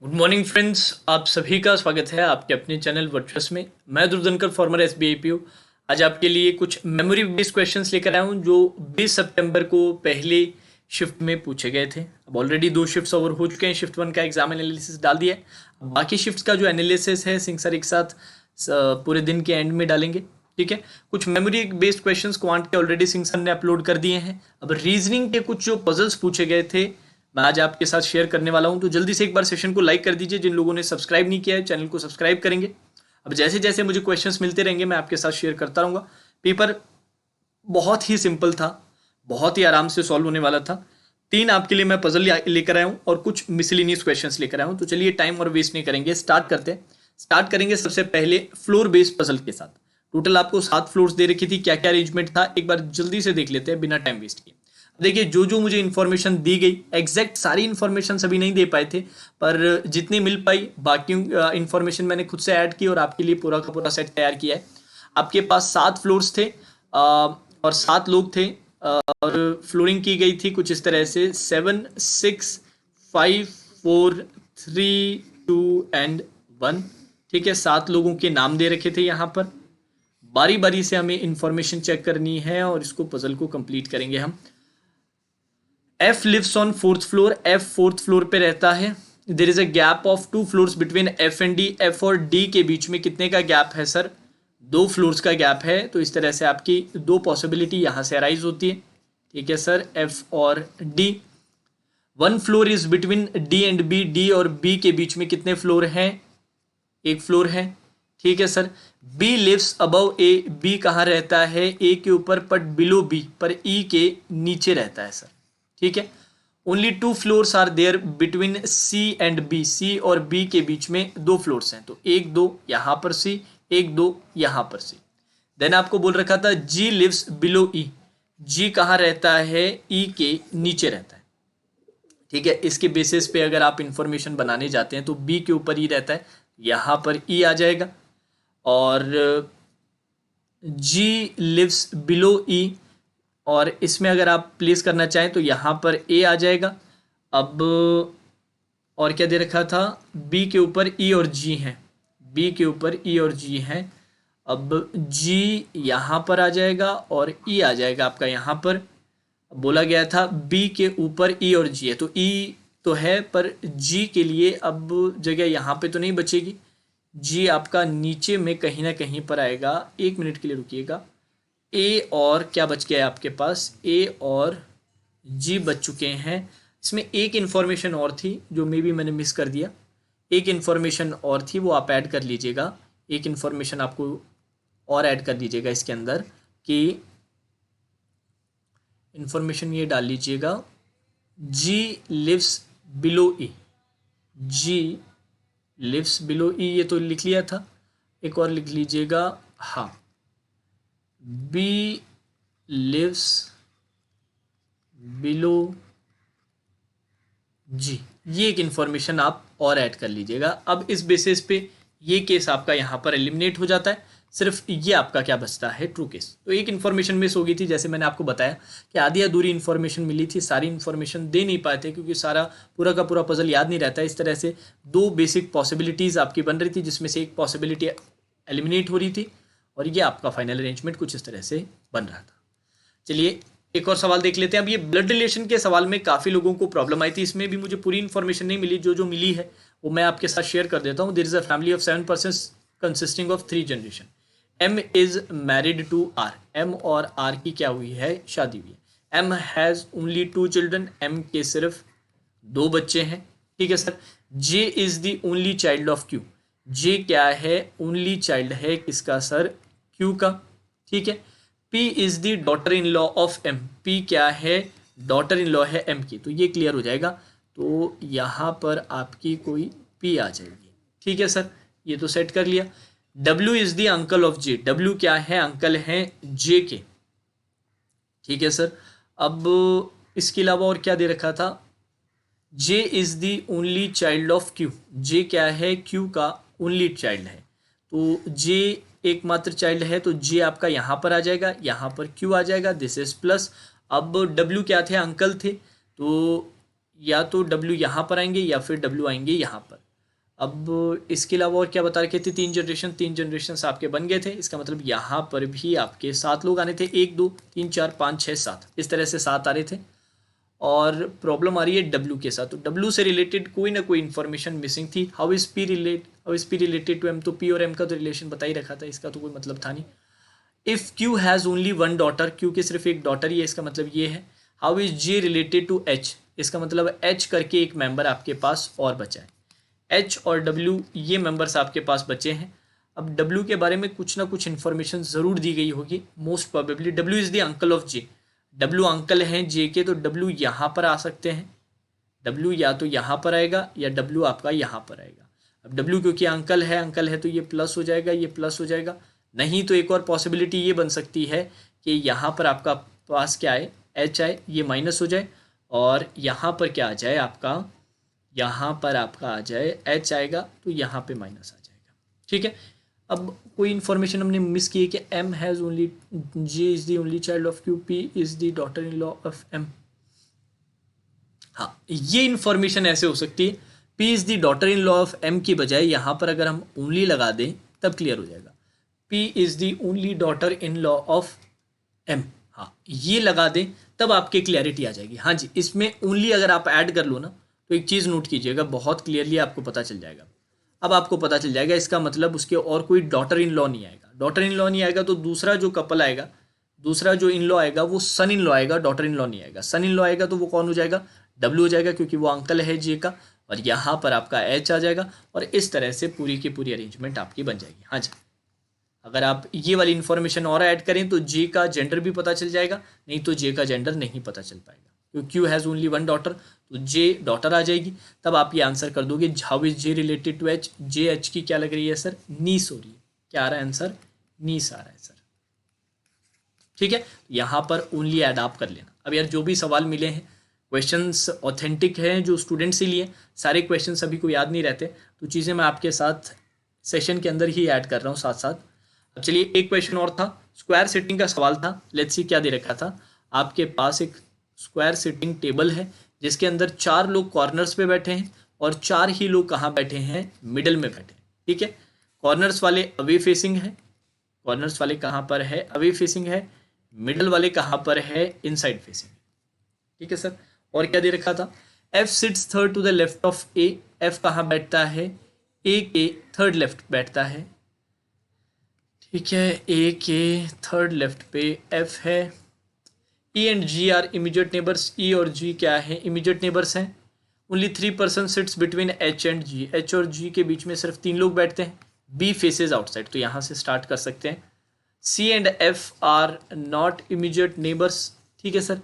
Good morning friends, आप सभी का स्वागत है आपके अपने चैनल वर्चुअस में। मैं ध्रुव फॉर्मर एसबीआई पीओ आज आपके लिए कुछ मेमोरी बेस्ड क्वेश्चंस लेकर आया हूं जो 20 सितंबर को पहले शिफ्ट में पूछे गए थे। अब ऑलरेडी 2 शिफ्ट्स ओवर हो चुके हैं। शिफ्ट 1 का एग्जाम एनालिसिस डाल दिया है। अब बाकी शिफ्ट्स का जो एनालिसिस है सिंह सर एक साथ पूरे दिन के एंड में डालेंगे। ठीक है, कुछ मेमोरी बेस्ड क्वेश्चंस क्वांट के ऑलरेडी सिंह सर ने अपलोड कर दिए हैं। अब रीजनिंग के कुछ जो पजल्स पूछे गए थे मैं आज आपके साथ शेयर करने वाला हूं, तो जल्दी से एक बार सेशन को लाइक कर दीजिए। जिन लोगों ने सब्सक्राइब नहीं किया है चैनल को सब्सक्राइब करेंगे। अब जैसे जैसे मुझे क्वेश्चंस मिलते रहेंगे मैं आपके साथ शेयर करता रहूंगा। पेपर बहुत ही सिंपल था, बहुत ही आराम से सॉल्व होने वाला था। 3 आपके लिए मैं पजल लेकर आया हूं और कुछ मिसलिनियस क्वेश्चंस लेकर आया हूं। तो चलिए टाइम और वेस्ट नहीं करेंगे, स्टार्ट करते हैं। स्टार्ट करेंगे सबसे पहले फ्लोर बेस्ड पजल के साथ। टोटल आपको 7 फ्लोर्स दे रखी थी, क्या क्या अरेंजमेंट था एक बार जल्दी से देख लेते हैं बिना टाइम वेस्ट किए। देखिए जो जो मुझे इन्फॉर्मेशन दी गई, एग्जैक्ट सारी इन्फॉर्मेशन सभी नहीं दे पाए थे, पर जितनी मिल पाई बाकी इन्फॉर्मेशन मैंने खुद से ऐड की और आपके लिए पूरा का पूरा सेट तैयार किया है। आपके पास 7 फ्लोर्स थे और 7 लोग थे और फ्लोरिंग की गई थी कुछ इस तरह से 7, 6, 5, 4, 3, 2 एंड 1। ठीक है, 7 लोगों के नाम दे रखे थे। यहाँ पर बारी बारी से हमें इंफॉर्मेशन चेक करनी है और इसको पजल को कंप्लीट करेंगे हम। F lives on 4th floor, F 4th floor पे रहता है। There is a gap of 2 floors between F and D। F और D के बीच में कितने का गैप है सर? 2 फ्लोर्स का गैप है। तो इस तरह से आपकी 2 पॉसिबिलिटी यहाँ से अराइज होती है। ठीक है सर, F और D। 1 floor is between D and B। D और B के बीच में कितने फ्लोर हैं? 1 फ्लोर है। ठीक है sir, B lives above A। B कहाँ रहता है? A के ऊपर बट बिलो B, पर E के नीचे रहता है सर। ठीक है, only 2 floors are there between C and B। C और B के बीच में 2 फ्लोर्स हैं, तो 1 2 यहां पर C, 1 2 यहां पर C। देन आपको बोल रखा था G lives below E। G कहाँ रहता है? E के नीचे रहता है। ठीक है, इसके बेसिस पे अगर आप इंफॉर्मेशन बनाने जाते हैं तो B के ऊपर E रहता है, यहां पर E आ जाएगा। और G लिव्स बिलो E और इसमें अगर आप प्लेस करना चाहें तो यहाँ पर A आ जाएगा। अब और क्या दे रखा था? B के ऊपर E और G हैं। B के ऊपर E और G हैं। अब G यहाँ पर आ जाएगा और E आ जाएगा आपका यहाँ पर। बोला गया था B के ऊपर E और G है, तो E तो है पर G के लिए अब जगह यहाँ पे तो नहीं बचेगी। G आपका नीचे में कहीं ना कहीं पर आएगा। 1 मिनट के लिए रुकिएगा। ए और क्या बच गया है आपके पास? ए और जी बच चुके हैं। इसमें एक इन्फॉर्मेशन और थी जो मे बी मैंने मिस कर दिया। एक इन्फॉर्मेशन और थी, वो आप ऐड कर लीजिएगा। एक इन्फॉर्मेशन आपको और ऐड कर लीजिएगा इसके अंदर कि इन्फॉर्मेशन ये डाल लीजिएगा जी लिव्स बिलो ई। जी लिव्स बिलो ई ये तो लिख लिया था, एक और लिख लीजिएगा। हाँ, B lives below G। ये एक इंफॉर्मेशन आप और ऐड कर लीजिएगा। अब इस बेसिस पे ये केस आपका यहाँ पर एलिमिनेट हो जाता है। सिर्फ ये आपका क्या बचता है? True case. तो एक इन्फॉर्मेशन मिस हो गई थी, जैसे मैंने आपको बताया कि आधी अधूरी इन्फॉर्मेशन मिली थी। सारी इन्फॉर्मेशन दे नहीं पाए थे क्योंकि सारा पूरा का पूरा पजल याद नहीं रहता। इस तरह से 2 बेसिक पॉसिबिलिटीज़ आपकी बन रही थी जिसमें से एक पॉसिबिलिटी एलिमिनेट हो रही थी और ये आपका फाइनल अरेंजमेंट कुछ इस तरह से बन रहा था। चलिए एक और सवाल देख लेते हैं। अब ये ब्लड रिलेशन के सवाल में काफ़ी लोगों को प्रॉब्लम आई थी। इसमें भी मुझे पूरी इन्फॉर्मेशन नहीं मिली, जो जो मिली है वो मैं आपके साथ शेयर कर देता हूँ। There is a family of 7 persons consisting of 3 generation. M is married to R। M और R की क्या हुई है? शादी हुई है। M has only 2 children. M के सिर्फ 2 बच्चे हैं। ठीक है sir. J is the only child of Q। J क्या है? ओनली चाइल्ड है किसका सर? Q का। ठीक है। P is the daughter in law of M। P क्या है? डॉटर इन लॉ है M की। तो ये क्लियर हो जाएगा। तो यहाँ पर आपकी कोई P आ जाएगी। ठीक है सर, ये तो सेट कर लिया। W is the uncle of J। W क्या है? अंकल हैं J के। ठीक है सर। अब इसके अलावा और क्या दे रखा था? J is the only child of Q। J क्या है? Q का ओनली चाइल्ड है। तो J एकमात्र चाइल्ड है, तो J आपका यहाँ पर आ जाएगा, यहाँ पर Q आ जाएगा। This is plus. अब W क्या थे? अंकल थे, तो या तो W यहाँ पर आएंगे या फिर W आएंगे यहाँ पर। अब इसके अलावा और क्या बता रखे थे, 3 जनरेशन आपके बन गए थे। इसका मतलब यहाँ पर भी आपके 7 लोग आने थे, 1 2 3 4 5 6 7, इस तरह से 7 आ रहे थे। और प्रॉब्लम आ रही है डब्ल्यू के साथ, तो डब्ल्यू से रिलेटेड कोई ना कोई इन्फॉर्मेशन मिसिंग थी। How is P related to M, तो पी और एम का तो रिलेशन बता ही रखा था, इसका तो कोई मतलब था नहीं। If Q has only one daughter, Q के सिर्फ एक डॉटर ही है, इसका मतलब ये है। How is J related to H, इसका मतलब एच करके एक मेंबर आपके पास और बचा है। एच और डब्ल्यू ये मेंबर्स आपके पास बचे हैं। अब डब्ल्यू के बारे में कुछ ना कुछ इन्फॉर्मेशन ज़रूर दी गई होगी, most probably W is the uncle of J. W uncle हैं जे के, तो डब्ल्यू यहाँ पर आ सकते हैं। डब्ल्यू या तो यहाँ पर आएगा या डब्ल्यू आपका यहाँ पर आएगा। अब डब्ल्यू क्योंकि अंकल है तो ये प्लस हो जाएगा, ये प्लस हो जाएगा। नहीं तो एक और पॉसिबिलिटी ये बन सकती है कि यहाँ पर आपका पास क्या आए, एच आए, ये माइनस हो जाए, और यहाँ पर क्या आ जाए आपका, यहाँ पर आपका आ जाए एच आएगा, तो यहाँ पे माइनस आ जाएगा। ठीक है। अब कोई इन्फॉर्मेशन हमने मिस की है कि M has only, J is the only child of Q, P is the daughter in law of M. हाँ, ये इन्फॉर्मेशन ऐसे हो सकती है, P is the daughter in law of M की बजाय यहाँ पर अगर हम ओनली लगा दें तब क्लियर हो जाएगा। P is the only daughter in law of M, हाँ ये लगा दें तब आपकी क्लैरिटी आ जाएगी। हाँ जी, इसमें ओनली अगर आप ऐड कर लो ना, तो एक चीज़ नोट कीजिएगा, बहुत क्लियरली आपको पता चल जाएगा। अब आपको पता चल जाएगा, इसका मतलब उसके और कोई डॉटर इन लॉ नहीं आएगा। डॉटर इन लॉ नहीं आएगा तो दूसरा जो कपल आएगा, दूसरा जो इन लॉ आएगा वो सन इन लॉ आएगा, डॉटर इन लॉ नहीं आएगा। सन इन लॉ आएगा तो वो कौन हो जाएगा, डब्ल्यू हो जाएगा, क्योंकि वो अंकल है जे का, और यहाँ पर आपका एच आ जाएगा, और इस तरह से पूरी की पूरी अरेंजमेंट आपकी बन जाएगी। हाँ जी, अगर आप ये वाली इन्फॉर्मेशन और ऐड करें तो जे का जेंडर भी पता चल जाएगा, नहीं तो जे का जेंडर नहीं पता चल पाएगा। क्योंकि Q has only one daughter, तो जे डॉटर आ जाएगी, तब आप ये आंसर कर दोगे how is J related to H. J H की क्या लग रही है सर, नीस हो रही है। क्या आ रहा है आंसर, नीस आ रहा है सर। ठीक है, यहाँ पर ओनली ऐड आप कर लेना। अब यार जो भी सवाल मिले हैं, क्वेश्चंस ऑथेंटिक हैं जो स्टूडेंट से लिए, सारे क्वेश्चन सभी को याद नहीं रहते, तो चीज़ें मैं आपके साथ सेशन के अंदर ही ऐड कर रहा हूँ साथ साथ। अब चलिए एक क्वेश्चन और था, स्क्वायर सिटिंग का सवाल था। लेट्स सी क्या दे रखा था, आपके पास एक स्क्वायर सिटिंग टेबल है जिसके अंदर 4 लोग कॉर्नर्स पे बैठे हैं और 4 ही लोग कहाँ बैठे हैं, मिडल में बैठे हैं। ठीक है, कॉर्नर्स वाले अवे फेसिंग है, कॉर्नर्स वाले कहाँ पर है, अवे फेसिंग है। मिडल वाले कहाँ पर है, इनसाइड फेसिंग। ठीक है सर, और क्या दे रखा था, F sits third to the left of A. F कहाँ बैठता है, ए के थर्ड लेफ्ट बैठता है। ठीक है, ए के थर्ड लेफ्ट पे एफ है। E and G are immediate neighbours, E और जी क्या है, इमीडिएट नेबर्स हैं। Only 3 person sits between H and G, H और जी के बीच में सिर्फ 3 लोग बैठते हैं। बी फेसेज आउटसाइड, तो यहाँ से स्टार्ट कर सकते हैं। C and F are not immediate neighbours. ठीक है sir,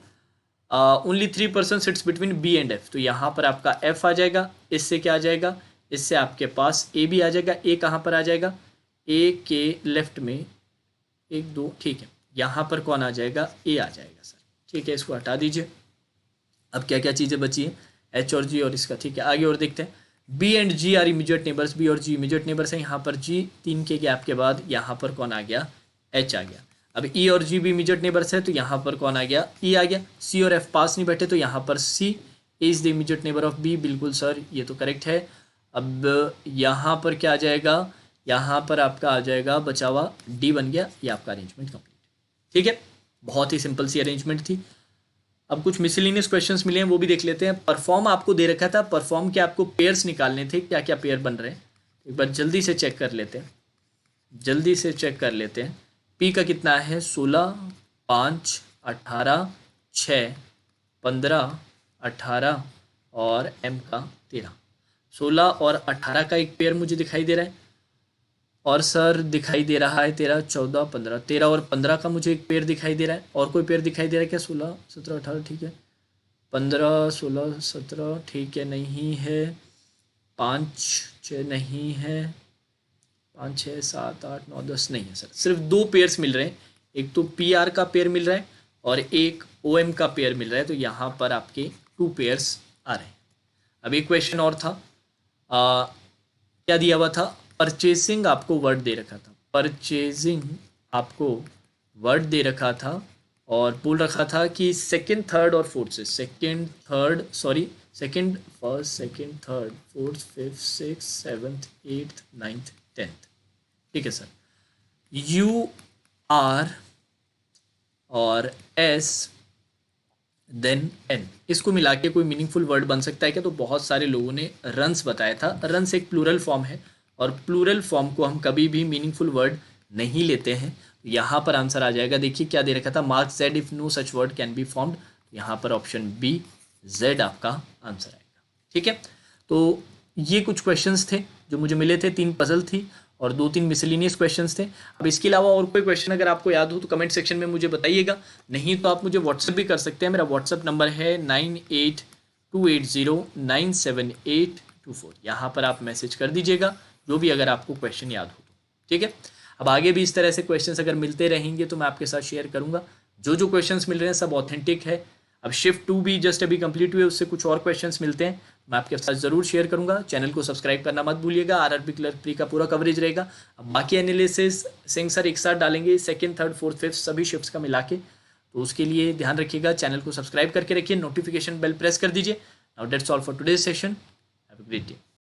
only 3 person sits between B and F, तो यहाँ पर आपका एफ आ जाएगा, इससे क्या आ जाएगा, इससे आपके पास ए भी आ जाएगा। ए कहाँ पर आ जाएगा, ए के लेफ्ट में 1 2, ठीक है, यहाँ पर कौन आ जाएगा, ए आ जाएगा सर। ठीक है, इसको हटा दीजिए। अब क्या क्या चीज़ें बची हैं, एच और जी और इसका। ठीक है, आगे और देखते हैं। B and G are immediate neighbours, B और जी इमीडिएट नेबर्स हैं। यहाँ पर जी 3 के गैप के बाद यहाँ पर कौन आ गया, एच आ गया। अब ई और जी भी इमीडिएट नेबर्स है, तो यहाँ पर कौन आ गया, ई आ गया। सी और एफ पास नहीं बैठे, तो यहाँ पर C is the immediate neighbour of B. बिल्कुल सर, ये तो करेक्ट है। अब यहाँ पर क्या आ जाएगा, यहाँ पर आपका आ जाएगा बचा हुआ डी बन गया। ये आपका अरेंजमेंट कंप्लीट। ठीक है, बहुत ही सिंपल सी अरेंजमेंट थी। अब कुछ मिसलिनियस क्वेश्चंस मिले हैं, वो भी देख लेते हैं। परफॉर्म आपको दे रखा था, परफॉर्म के आपको पेयर्स निकालने थे, क्या क्या पेयर बन रहे हैं एक बार जल्दी से चेक कर लेते हैं, जल्दी से चेक कर लेते हैं। पी का कितना है, 16 5 18 6 15 18 और एम का 13। 16 और 18 का एक पेयर मुझे दिखाई दे रहा है, और सर दिखाई दे रहा है 13 14 15, 13 और 15 का मुझे एक पेयर दिखाई दे रहा है। और कोई पेयर दिखाई दे रहा है क्या, 16 17 18, ठीक है, 15 16 17, ठीक है, नहीं है। 5 6 नहीं है, 5 6 7 8 9 10 नहीं है सर। सिर्फ 2 पेयर्स मिल रहे हैं, एक तो पी आर का पेयर मिल रहा है और एक ओ एम का पेयर मिल रहा है, तो यहाँ पर आपके 2 पेयर्स आ रहे हैं। अब एक क्वेश्चन और था, क्या दिया हुआ था, परचेसिंग आपको वर्ड दे रखा था, परचेजिंग आपको वर्ड दे रखा था, और बोल रखा था कि सेकंड थर्ड और फोर्थ से second first second third fourth fifth six seventh eighth ninth tenth. ठीक है सर। यू आर और एस देन एन, इसको मिला के कोई मीनिंगफुल वर्ड बन सकता है क्या? तो बहुत सारे लोगों ने रन्स बताया था। रन्स एक प्लूरल फॉर्म है और प्लूरल फॉर्म को हम कभी भी मीनिंगफुल वर्ड नहीं लेते हैं। यहाँ पर आंसर आ जाएगा। देखिए क्या दे रखा था, mark Z if no such word can be formed. यहाँ पर ऑप्शन बी जेड आपका आंसर आएगा। ठीक है, तो ये कुछ क्वेश्चंस थे जो मुझे मिले थे। 3 पजल थी और 2-3 मिसलिनियस क्वेश्चंस थे। अब इसके अलावा और कोई क्वेश्चन अगर आपको याद हो तो कमेंट सेक्शन में मुझे बताइएगा, नहीं तो आप मुझे व्हाट्सएप भी कर सकते हैं। मेरा व्हाट्सएप नंबर है 9828097824। यहाँ पर आप मैसेज कर दीजिएगा जो भी अगर आपको क्वेश्चन याद हो तो। ठीक है, अब आगे भी इस तरह से क्वेश्चंस अगर मिलते रहेंगे तो मैं आपके साथ शेयर करूँगा। जो क्वेश्चंस मिल रहे हैं सब ऑथेंटिक है। अब शिफ्ट 2 भी जस्ट अभी कंप्लीट हुए, उससे कुछ और क्वेश्चंस मिलते हैं, मैं आपके साथ ज़रूर शेयर करूंगा। चैनल को सब्सक्राइब करना मत भूलिएगा। आरआरबी क्लर्क प्री का पूरा कवरेज रहेगा। अब बाकी एनालिसिस सिंह सर एक साथ डालेंगे, सेकंड थर्ड फोर्थ फिफ्थ सभी शिफ्ट्स का मिला के। तो उसके लिए ध्यान रखिएगा, चैनल को सब्सक्राइब करके रखिए, नोटिफिकेशन बेल प्रेस कर दीजिए। Now that's all for today's session. Have a great day.